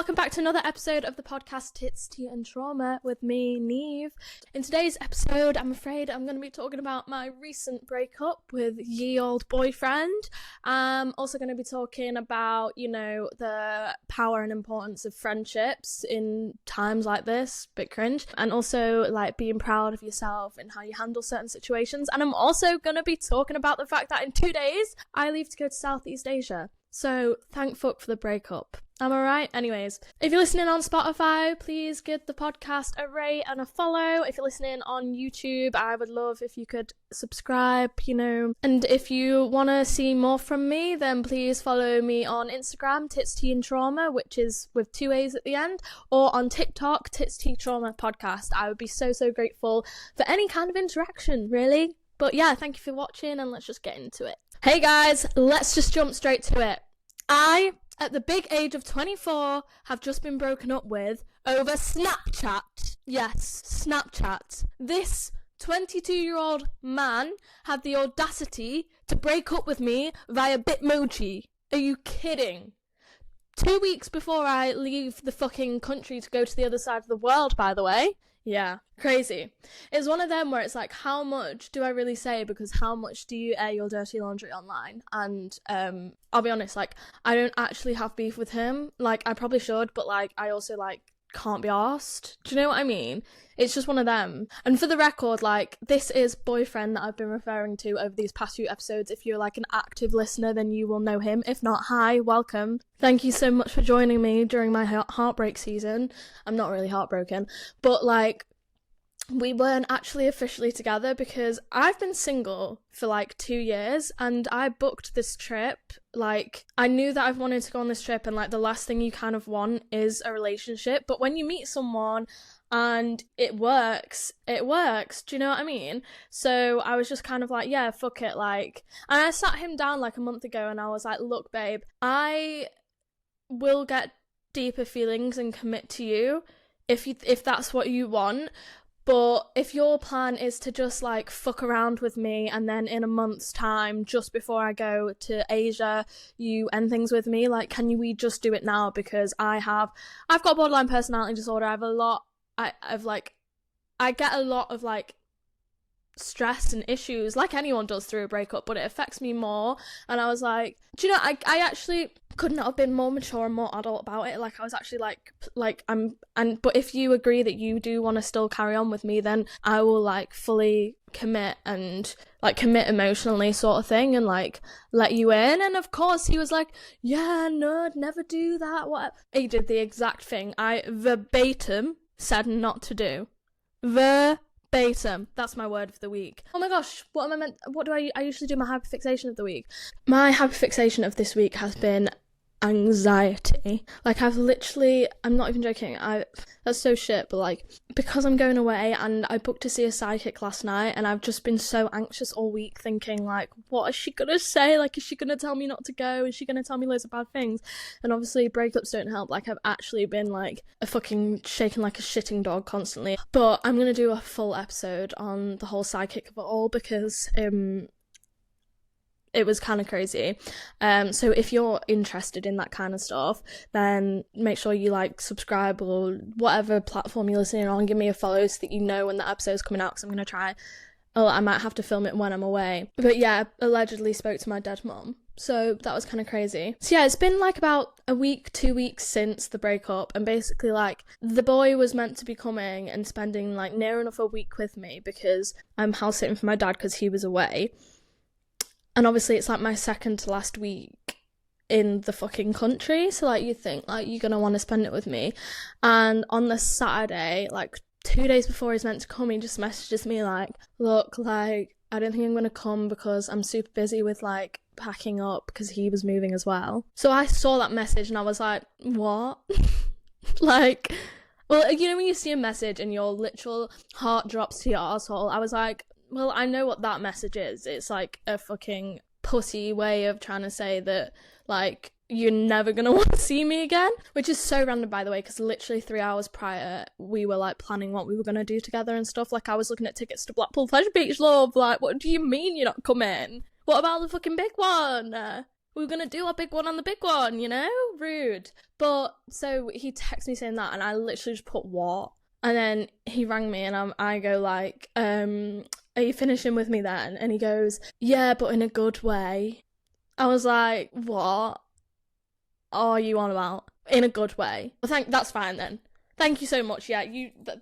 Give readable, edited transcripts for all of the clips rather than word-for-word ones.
welcome back to another episode of the podcast Tits, Tea and Trauma with me, Neve. In today's episode, I'm afraid I'm going to be talking about my recent breakup with ye old boyfriend. I'm also going to be talking about, the power and importance of friendships in times like this, bit cringe, and also like being proud of yourself and how you handle certain situations. And I'm also going to be talking about the fact that in 2 days, I leave to go to Southeast Asia. So thank fuck for the breakup. Am I right? Anyways, if you're listening on Spotify, please give the podcast a rate and a follow. If you're listening on YouTube, I would love if you could subscribe, And if you want to see more from me, then please follow me on Instagram, Tits, Tea and Trauma, which is with 2 A's at the end, or on TikTok, Tits, Tea, Trauma Podcast. I would be so grateful for any kind of interaction, really. But yeah, thank you for watching, and let's just get into it. Hey guys, let's just jump straight to it. I, at the big age of 24, have just been broken up with over Snapchat. Yes, Snapchat. This 22-year-old man had the audacity to break up with me via Bitmoji. Are you kidding? 2 weeks before I leave the fucking country to go to the other side of the world, by the way. Yeah, crazy. It's one of them where it's like, how much do I really say, because how much do you air your dirty laundry online? And I'll be honest, like, I don't actually have beef with him. Like, I probably should, but like, I also like can't be arsed. Do you know what I mean? It's just one of them. And for the record, like, this is boyfriend that I've been referring to over these past few episodes. If you're like an active listener, then you will know him. If not, hi, welcome. Thank you so much for joining me during my heartbreak season. I'm not really heartbroken, but like, we weren't actually officially together because I've been single for like 2 years, and I booked this trip. Like, I knew that I've wanted to go on this trip, and like, the last thing you kind of want is a relationship. But when you meet someone and it works, do you know what I mean? So I was just kind of like, yeah, fuck it, like, and I sat him down like a month ago and I was like, look babe, I will get deeper feelings and commit to you if that's what you want. But if your plan is to just like fuck around with me, and then in a month's time, just before I go to Asia, you end things with me, like, we just do it now? Because I've got borderline personality disorder. I get a lot of like stress and issues, like anyone does through a breakup, but it affects me more. And I was like, do you know, I actually could not have been more mature and more adult about it. Like, I was actually but if you agree that you do want to still carry on with me, then I will like fully commit, and like commit emotionally, sort of thing, and like let you in. And of course he was like, yeah, no, I'd never do that. What? He did the exact thing I verbatim said not to do. Verbatim. That's my word of the week. Oh my gosh, I usually do my happy fixation of the week. My happy fixation of this week has been anxiety. Like, I'm not even joking, that's so shit, but like, because I'm going away and I booked to see a psychic last night, and I've just been so anxious all week, thinking like, what is she gonna say? Like, is she gonna tell me not to go? Is she gonna tell me loads of bad things? And obviously breakups don't help. Like, I've actually been like a fucking shaking like a shitting dog constantly. But I'm gonna do a full episode on the whole psychic of it all, because it was kind of crazy. So if you're interested in that kind of stuff, then make sure you like subscribe, or whatever platform you're listening on, give me a follow so that you know when the episode's coming out, because I'm going to try. Oh, I might have to film it when I'm away. But yeah, allegedly spoke to my dead mom. So that was kind of crazy. So yeah, it's been like about a week, 2 weeks since the breakup, and basically like, the boy was meant to be coming and spending like near enough a week with me, because I'm house sitting for my dad because he was away. And obviously it's like my second to last week in the fucking country, so like, you think like you're gonna want to spend it with me. And on the Saturday, like 2 days before he's meant to come, he just messages me like, look, like, I don't think I'm gonna come because I'm super busy with like packing up, because he was moving as well. So I saw that message and I was like, what? Like, well, you know when you see a message and your literal heart drops to your arsehole? I was like, well, I know what that message is. It's like a fucking pussy way of trying to say that, like, you're never gonna want to see me again. Which is so random, by the way, because literally 3 hours prior, we were, like, planning what we were gonna do together and stuff. Like, I was looking at tickets to Blackpool Pleasure Beach, love. Like, what do you mean you're not coming? What about the fucking big one? we were gonna do our big one on the big one, you know? Rude. But so he texted me saying that, and I literally just put what? And then he rang me, and I go like, are you finishing with me then? And he goes, yeah, but in a good way. I was like, what are you on about? In a good way. Well, that's fine then. Thank you so much. Yeah,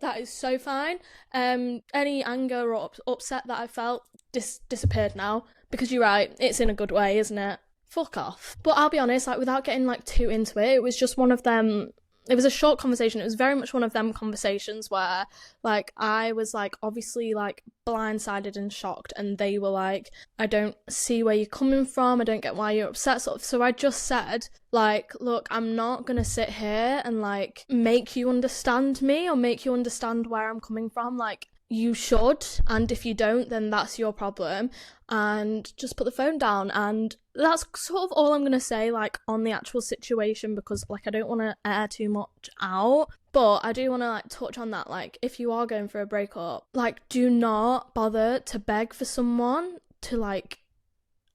that is so fine. Any anger or upset that I felt disappeared now, because you're right, it's in a good way, isn't it? Fuck off. But I'll be honest, like, without getting like too into it, it was just one of them. It was a short conversation. It was very much one of them conversations where, like, I was, like, obviously, like, blindsided and shocked, and they were like, I don't see where you're coming from, I don't get why you're upset, sort of. So I just said, like, look, I'm not gonna sit here and, like, make you understand me or make you understand where I'm coming from. Like, you should, and if you don't, then that's your problem, and just put the phone down. And that's sort of all I'm gonna say, like, on the actual situation, because, like, I don't want to air too much out, but I do want to, like, touch on that. Like, if you are going for a breakup, like, do not bother to beg for someone to, like,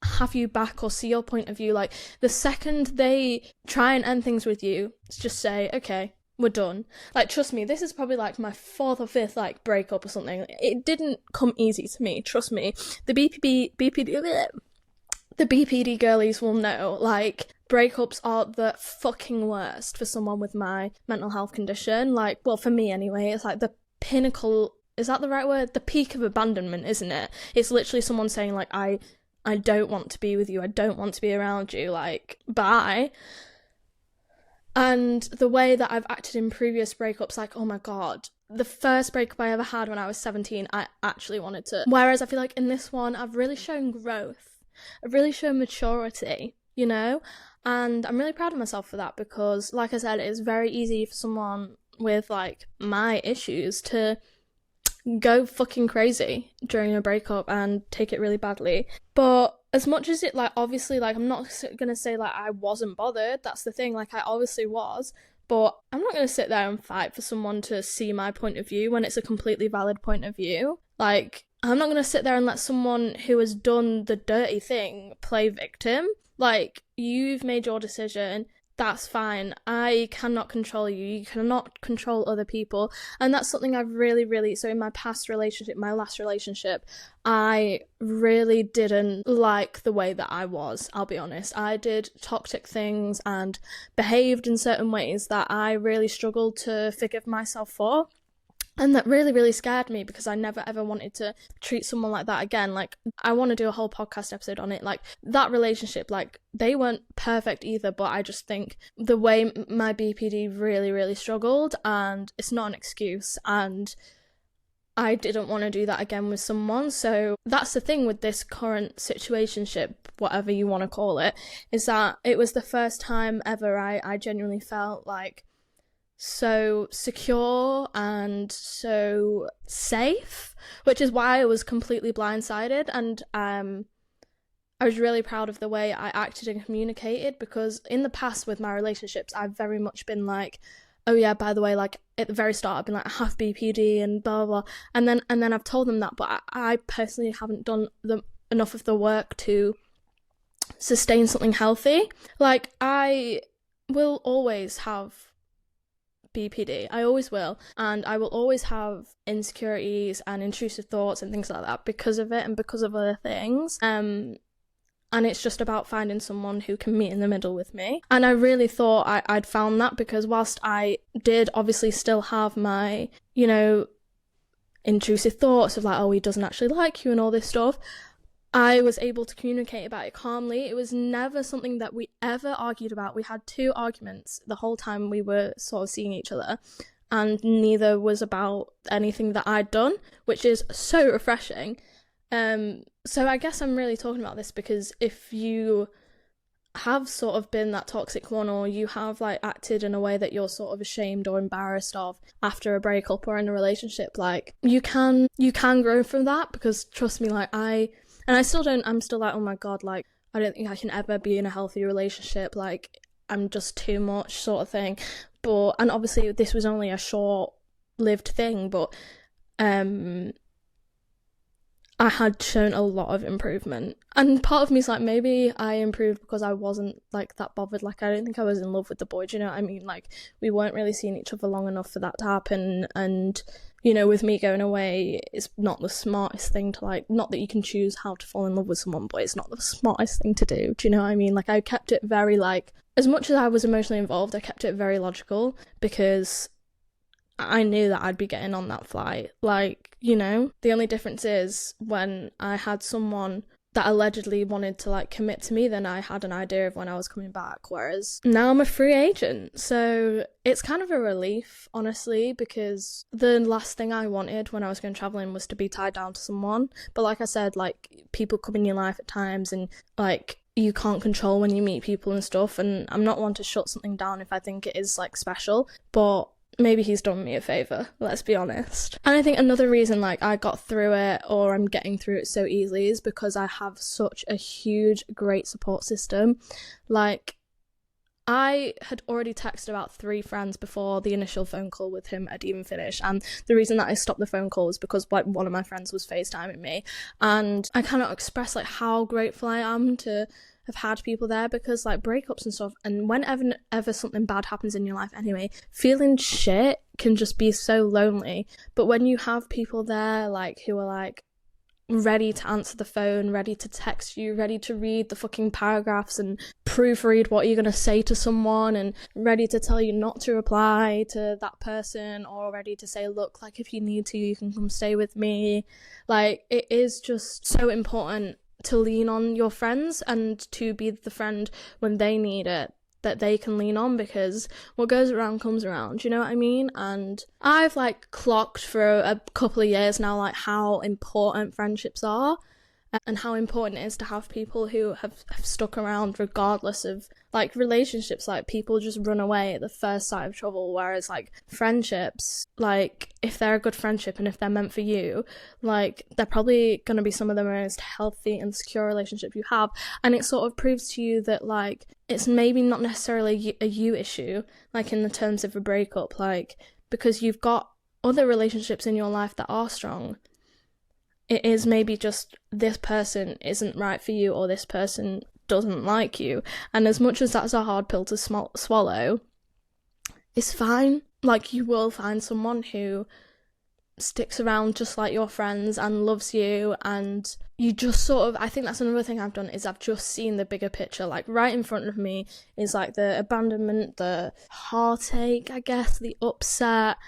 have you back or see your point of view. Like, the second they try and end things with you, just say, okay, we're done. Like, trust me, this is probably like my 4th or 5th like breakup or something. It didn't come easy to me, trust me. The BPD girlies will know, like, breakups are the fucking worst for someone with my mental health condition. Like, well, for me anyway, it's like the pinnacle, is that the right word? The peak of abandonment, isn't it? It's literally someone saying, like, I don't want to be with you, I don't want to be around you, like, bye. And the way that I've acted in previous breakups, like, oh my god, the first breakup I ever had when I was 17, I actually wanted to. Whereas I feel like in this one, I've really shown growth. I've really shown maturity, you know? And I'm really proud of myself for that, because, like I said, it's very easy for someone with, like, my issues to go fucking crazy during a breakup and take it really badly. But as much as it, like, obviously, like, I'm not gonna say, like, I wasn't bothered, that's the thing, like, I obviously was, but I'm not gonna sit there and fight for someone to see my point of view when it's a completely valid point of view. Like, I'm not gonna sit there and let someone who has done the dirty thing play victim. Like, you've made your decision, that's fine. I cannot control you. You cannot control other people. And that's something I've really, so in my past relationship, my last relationship, I really didn't like the way that I was, I'll be honest. I did toxic things and behaved in certain ways that I really struggled to forgive myself for. And that really scared me, because I never ever wanted to treat someone like that again. Like, I want to do a whole podcast episode on it. Like, that relationship, like, they weren't perfect either, but I just think the way my BPD really struggled, and it's not an excuse, and I didn't want to do that again with someone. So that's the thing with this current situationship, whatever you want to call it, is that it was the first time ever I genuinely felt like so secure and so safe, which is why I was completely blindsided. And I was really proud of the way I acted and communicated, because in the past with my relationships, I've very much been like, oh yeah, by the way, like, at the very start I've been like, I have BPD and blah blah blah, and then I've told them that, but I personally haven't done enough of the work to sustain something healthy. Like, I will always have BPD, I always will, and I will always have insecurities and intrusive thoughts and things like that because of it and because of other things, and it's just about finding someone who can meet in the middle with me. And I really thought I'd found that, because whilst I did obviously still have my, you know, intrusive thoughts of like, oh, he doesn't actually like you and all this stuff, I was able to communicate about it calmly. It was never something that we ever argued about. We had 2 arguments the whole time we were sort of seeing each other, and neither was about anything that I'd done, which is so refreshing. So I guess I'm really talking about this because if you have sort of been that toxic one, or you have like acted in a way that you're sort of ashamed or embarrassed of after a breakup or in a relationship, like, you can grow from that, because trust me, like, I'm still like, oh my god, like, I don't think I can ever be in a healthy relationship, like, I'm just too much sort of thing. But, and obviously this was only a short-lived thing, but I had shown a lot of improvement. And part of me is like, maybe I improved because I wasn't like that bothered. Like, I don't think I was in love with the boy. Do you know what I mean? Like, we weren't really seeing each other long enough for that to happen. And, you know, with me going away, it's not the smartest thing to like, not that you can choose how to fall in love with someone, but it's not the smartest thing to do. Do you know what I mean? Like, I kept it very like, as much as I was emotionally involved, I kept it very logical because I knew that I'd be getting on that flight. Like, you know, the only difference is when I had someone that allegedly wanted to like commit to me, then I had an idea of when I was coming back, whereas now I'm a free agent. So it's kind of a relief, honestly, because the last thing I wanted when I was going traveling was to be tied down to someone. But like I said, like, people come in your life at times and like you can't control when you meet people and stuff, and I'm not one to shut something down if I think it is like special, but maybe he's done me a favour, let's be honest. And I think another reason like I got through it, or I'm getting through it so easily, is because I have such a huge, great support system. Like, I had already texted about 3 friends before the initial phone call with him had even finished, and the reason that I stopped the phone call was because like one of my friends was FaceTiming me, and I cannot express like how grateful I am to have had people there, because like breakups and stuff, and whenever something bad happens in your life anyway, feeling shit can just be so lonely. But when you have people there like who are like ready to answer the phone, ready to text you, ready to read the fucking paragraphs and proofread what you're going to say to someone, and ready to tell you not to reply to that person, or ready to say, look, like, if you need to, you can come stay with me. Like, it is just so important to lean on your friends and to be the friend when they need it that they can lean on, because what goes around comes around, you know what I mean? And I've like clocked for a couple of years now like how important friendships are, and how important it is to have people who have stuck around regardless of like relationships. Like, people just run away at the first sight of trouble, whereas like friendships, like if they're a good friendship and if they're meant for you, like they're probably going to be some of the most healthy and secure relationships you have. And it sort of proves to you that like it's maybe not necessarily a you issue, like in the terms of a breakup, like because you've got other relationships in your life that are strong. It is maybe just this person isn't right for you, or this person doesn't like you. And as much as that's a hard pill to swallow, it's fine. Like, you will find someone who sticks around just like your friends and loves you, and you just sort of, I think that's another thing I've done, is I've just seen the bigger picture. Like, right in front of me is like the abandonment, the heartache, I guess, the upset,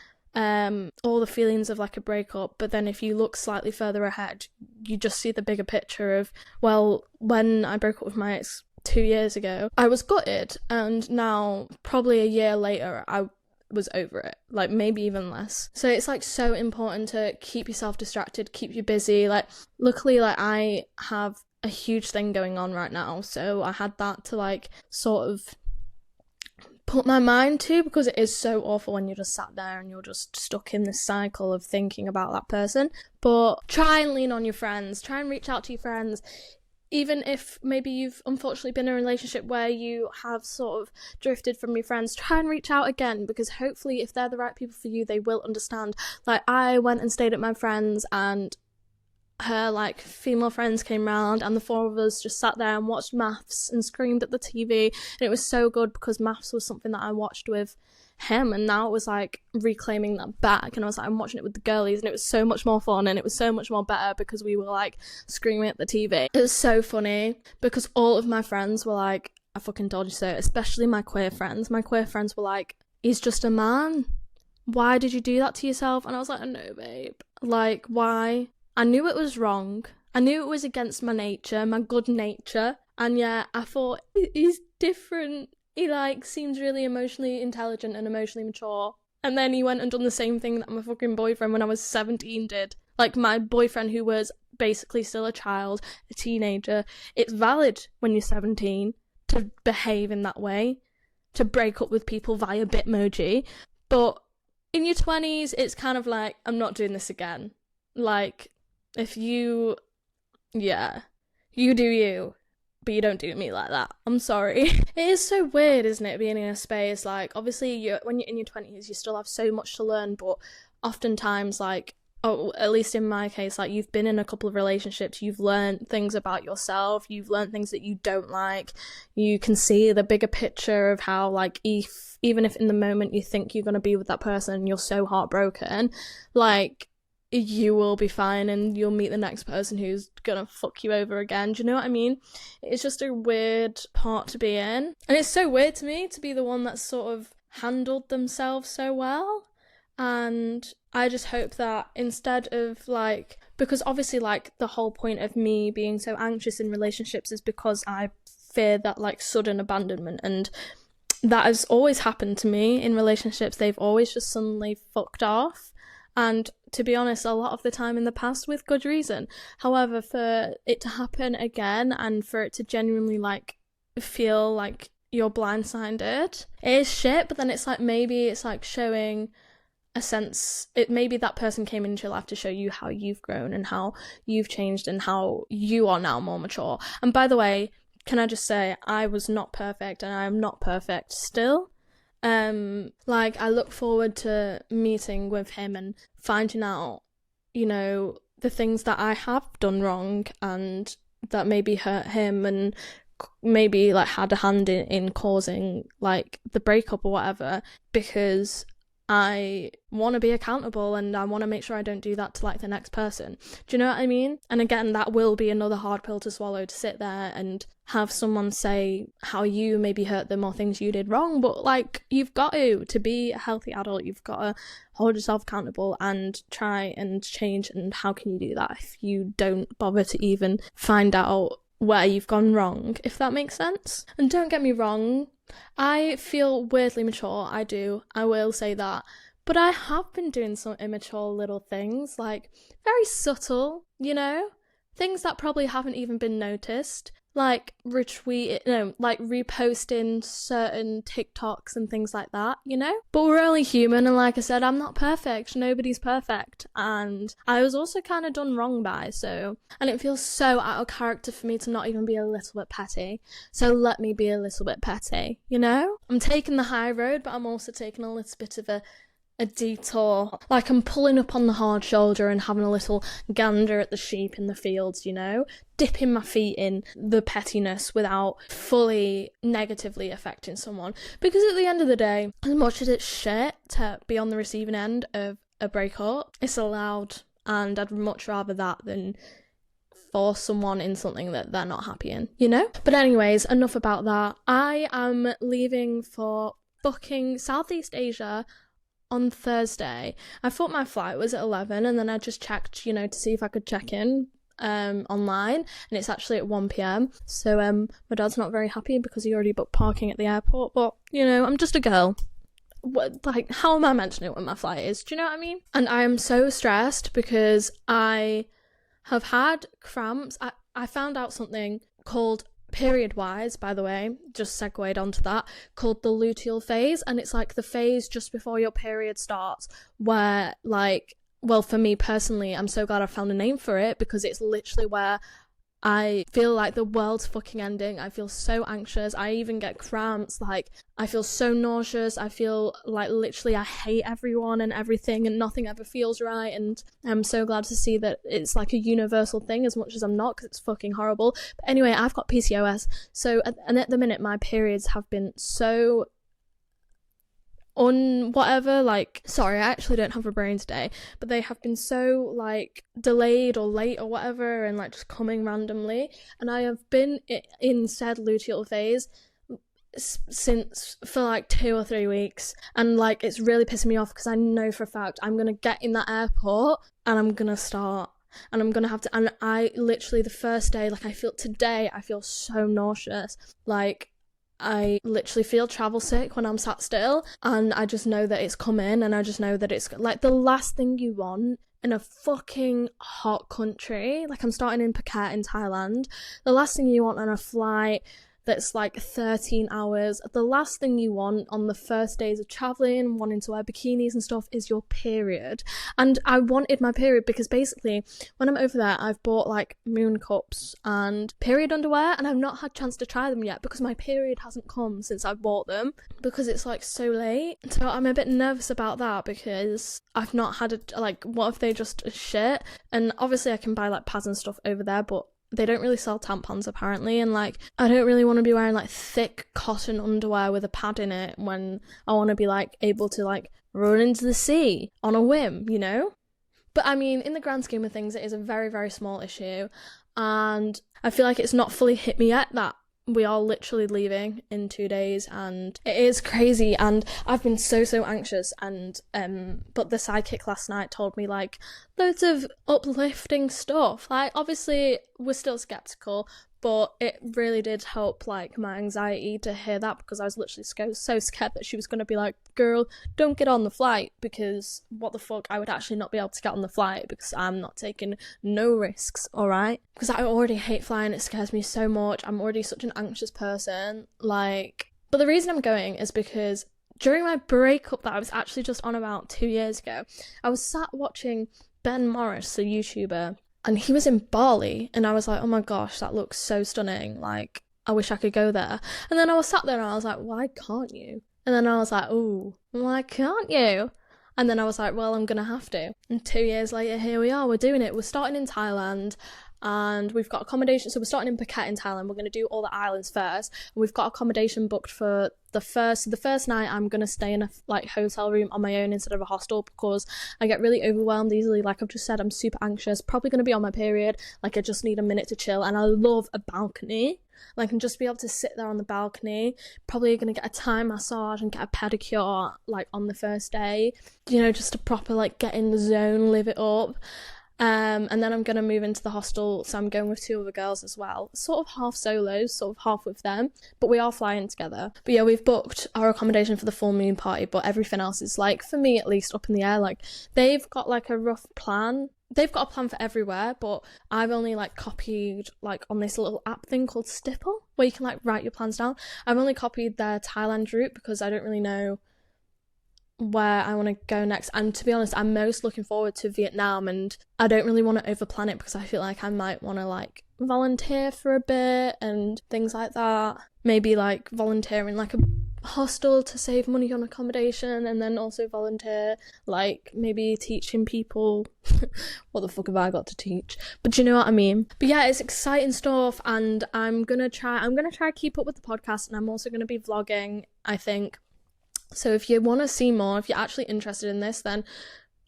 all the feelings of like a breakup. But then if you look slightly further ahead, you just see the bigger picture of, well, when I broke up with my ex 2 years ago, I was gutted, and now probably a year later I was over it, like maybe even less. So it's like so important to keep yourself distracted, keep you busy. Like, luckily, like I have a huge thing going on right now, so I had that to like sort of put my mind to, because it is so awful when you're just sat there and you're just stuck in this cycle of thinking about that person. But try and lean on your friends, try and reach out to your friends, even if maybe you've unfortunately been in a relationship where you have sort of drifted from your friends. Try and reach out again, because hopefully if they're the right people for you, they will understand. Like, I went and stayed at my friend's, and her like female friends came round, and the 4 of us just sat there and watched maths and screamed at the TV, and it was so good because maths was something that I watched with him, and now it was like reclaiming that back, and I was like, I'm watching it with the girlies, and it was so much more fun, and it was so much more better because we were like screaming at the TV. It was so funny because all of my friends were like, I fucking told you so, especially my queer friends. My queer friends were like, he's just a man, why did you do that to yourself? And I was like, no babe, like, why? I knew it was wrong. I knew it was against my nature, my good nature. And yeah, I thought, he's different. He like seems really emotionally intelligent and emotionally mature. And then he went and done the same thing that my fucking boyfriend when I was 17 did. Like, my boyfriend, who was basically still a child, a teenager. It's valid when you're 17 to behave in that way, to break up with people via Bitmoji. But in your 20s, it's kind of like, I'm not doing this again. Like, if you, yeah, you do you, but you don't do me like that. I'm sorry. It is so weird, isn't it, being in a space, like, obviously, when you're in your 20s, you still have so much to learn, but oftentimes, like, oh, at least in my case, like, you've been in a couple of relationships, you've learned things about yourself, you've learned things that you don't like, you can see the bigger picture of how, like, even if in the moment you think you're going to be with that person and you're so heartbroken, like, you will be fine and you'll meet the next person who's gonna fuck you over again. Do you know what I mean? It's just a weird part to be in. And it's so weird to me to be the one that's sort of handled themselves so well. And I just hope that instead of, like, because obviously, like, the whole point of me being so anxious in relationships is because I fear that, like, sudden abandonment, and that has always happened to me in relationships. They've always just suddenly fucked off, and to be honest, a lot of the time in the past with good reason. However, for it to happen again and for it to genuinely, like, feel like you're blindsided, it is shit. But then it's like, maybe it's like showing a sense, maybe that person came into your life to show you how you've grown and how you've changed and how you are now more mature. And by the way, can I just say, I was not perfect and I am not perfect still. Like, I look forward to meeting with him and finding out, you know, the things that I have done wrong and that maybe hurt him and maybe, like, had a hand in causing, like, the breakup or whatever, because I want to be accountable and I want to make sure I don't do that to, like, the next person. Do you know what I mean? And again, that will be another hard pill to swallow, to sit there and have someone say how you maybe hurt them or things you did wrong. But, like, you've got to be a healthy adult, you've got to hold yourself accountable and try and change. And how can you do that if you don't bother to even find out where you've gone wrong, if that makes sense? And don't get me wrong, I feel weirdly mature, I do, I will say that, but I have been doing some immature little things, like, very subtle, you know, things that probably haven't even been noticed, like reposting certain TikToks and things like that, you know? But we're only human, and like I said, I'm not perfect, nobody's perfect, and I was also kind of done wrong by, and it feels so out of character for me to not even be a little bit petty, so let me be a little bit petty, you know? I'm taking the high road, but I'm also taking a little bit of a detour, like, I'm pulling up on the hard shoulder and having a little gander at the sheep in the fields, you know, dipping my feet in the pettiness without fully negatively affecting someone, because at the end of the day, as much as it's shit to be on the receiving end of a breakup, it's allowed, and I'd much rather that than force someone in something that they're not happy in, you know? But anyways, enough about that. I am leaving for fucking Southeast Asia on Thursday. I thought my flight was at 11, and then I just checked, you know, to see if I could check in online, and it's actually at 1 p.m. So my dad's not very happy because he already booked parking at the airport, but, you know, I'm just a girl. Like, how am I meant to know when my flight is? Do you know what I mean? And I am so stressed because I have had cramps. I found out something called period-wise, by the way, just segued onto that, called the luteal phase, and it's like the phase just before your period starts where, like, well, for me personally, I'm so glad I found a name for it, because it's literally where I feel like the world's fucking ending. I feel so anxious. I even get cramps. Like, I feel so nauseous. I feel like literally I hate everyone and everything, and nothing ever feels right. And I'm so glad to see that it's like a universal thing, as much as I'm not, because it's fucking horrible. But anyway, I've got PCOS. So, and at the minute, my periods have been so sorry, I actually don't have a brain today, but they have been so, like, delayed or late or whatever, and, like, just coming randomly, and I have been in said luteal phase for like 2 or 3 weeks, and, like, it's really pissing me off because I know for a fact I'm gonna get in that airport and I'm gonna start, and I'm gonna have to, and I literally, the first day, like, I feel so nauseous, like, I literally feel travel sick when I'm sat still, and I just know that it's coming, and I just know that it's, like, the last thing you want in a fucking hot country, like, I'm starting in Phuket in Thailand, the last thing you want on a flight that's like 13 hours. The last thing you want on the first days of traveling, wanting to wear bikinis and stuff, is your period. And I wanted my period because basically when I'm over there, I've bought like moon cups and period underwear, and I've not had a chance to try them yet because my period hasn't come since I've bought them, because it's like so late. So I'm a bit nervous about that because I've not had what if they just shit? And obviously I can buy like pads and stuff over there, but they don't really sell tampons apparently, and like I don't really want to be wearing like thick cotton underwear with a pad in it when I want to be like able to like run into the sea on a whim, you know? But I mean, in the grand scheme of things, it is a very, very small issue, and I feel like it's not fully hit me yet that we are literally leaving in 2 days, and it is crazy, and I've been so anxious, and but the sidekick last night told me like loads of uplifting stuff. Like obviously we're still skeptical, but it really did help like my anxiety to hear that, because I was literally so scared that she was going to be like, girl, don't get on the flight, because what the fuck, I would actually not be able to get on the flight because I'm not taking no risks, alright? Because I already hate flying, it scares me so much, I'm already such an anxious person, like. But the reason I'm going is because during my breakup that I was actually just on about 2 years ago, I was sat watching Ben Morris, the YouTuber, and he was in Bali, and I was like, oh my gosh, that looks so stunning, like I wish I could go there. And then I was sat there and I was like, why can't you? And then I was like, oh, why can't you? And then I was like, well, I'm gonna have to. And 2 years later, here we are, we're doing it. We're starting in Thailand, and we've got accommodation. So we're starting in Phuket in Thailand. We're going to do all the islands first, and we've got accommodation booked for the first night. I'm going to stay in a like hotel room on my own instead of a hostel, because I get really overwhelmed easily. Like I've just said, I'm super anxious, probably going to be on my period, like I just need a minute to chill, and I love a balcony. Like, and just be able to sit there on the balcony, probably going to get a Thai massage and get a pedicure like on the first day, you know, just to proper like get in the zone, live it up. And then I'm going to move into the hostel, so I'm going with 2 other girls as well, sort of half solos, sort of half with them, but we are flying together. But yeah, we've booked our accommodation for the full moon party, but everything else is like, for me at least, up in the air. Like they've got like a rough plan. They've got a plan for everywhere, but I've only like copied like on this little app thing called Stipple, where you can like write your plans down. I've only copied their Thailand route because I don't really know where I want to go next, and to be honest, I'm most looking forward to Vietnam, and I don't really want to overplan it because I feel like I might want to like volunteer for a bit and things like that, maybe like volunteer in like a hostel to save money on accommodation, and then also volunteer like maybe teaching people what the fuck have I got to teach, but you know what I mean. But yeah, it's exciting stuff, and I'm gonna try keep up with the podcast, and I'm also gonna be vlogging, I think. So if you want to see more, if you're actually interested in this, then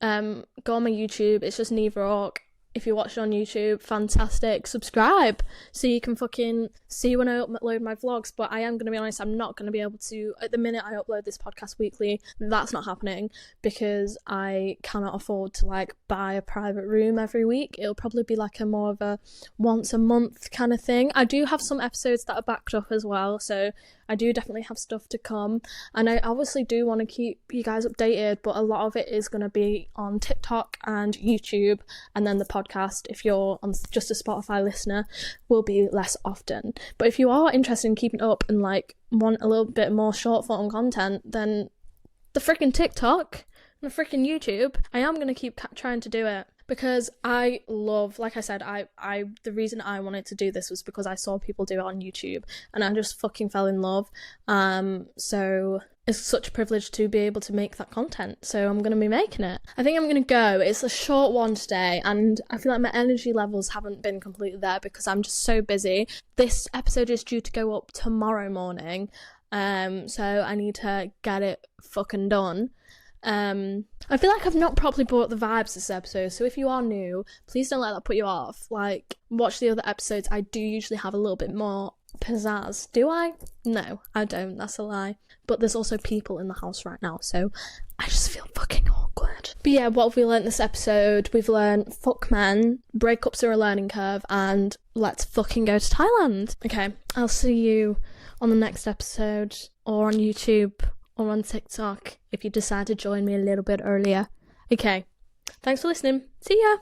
go on my YouTube. It's just Neve Rock. If you watch it on YouTube, fantastic. Subscribe so you can fucking see when I upload my vlogs. But I am going to be honest, I'm not going to be able to, at the minute I upload this podcast weekly, that's not happening because I cannot afford to like buy a private room every week. It'll probably be like a more of a once a month kind of thing. I do have some episodes that are backed up as well, so I do definitely have stuff to come, and I obviously do want to keep you guys updated, but a lot of it is going to be on TikTok and YouTube, and then the podcast, if you're on just a Spotify listener, will be less often. But if you are interested in keeping up and like want a little bit more short form content, then the freaking TikTok and the freaking YouTube, I am going to keep trying to do it. Because I love, like I said, the reason I wanted to do this was because I saw people do it on YouTube and I just fucking fell in love. So it's such a privilege to be able to make that content. So I'm going to be making it. I think I'm going to go. It's a short one today, and I feel like my energy levels haven't been completely there because I'm just so busy. This episode is due to go up tomorrow morning. So I need to get it fucking done. I feel like I've not properly brought the vibes this episode, so if you are new, please don't let that put you off. Like, watch the other episodes. I do usually have a little bit more pizzazz. Do I? No, I don't. That's a lie. But there's also people in the house right now, so I just feel fucking awkward. But yeah, what have we learned this episode? We've learned fuck men, breakups are a learning curve, and let's fucking go to Thailand. Okay, I'll see you on the next episode, or on YouTube, or on TikTok if you decide to join me a little bit earlier. Okay, thanks for listening. See ya!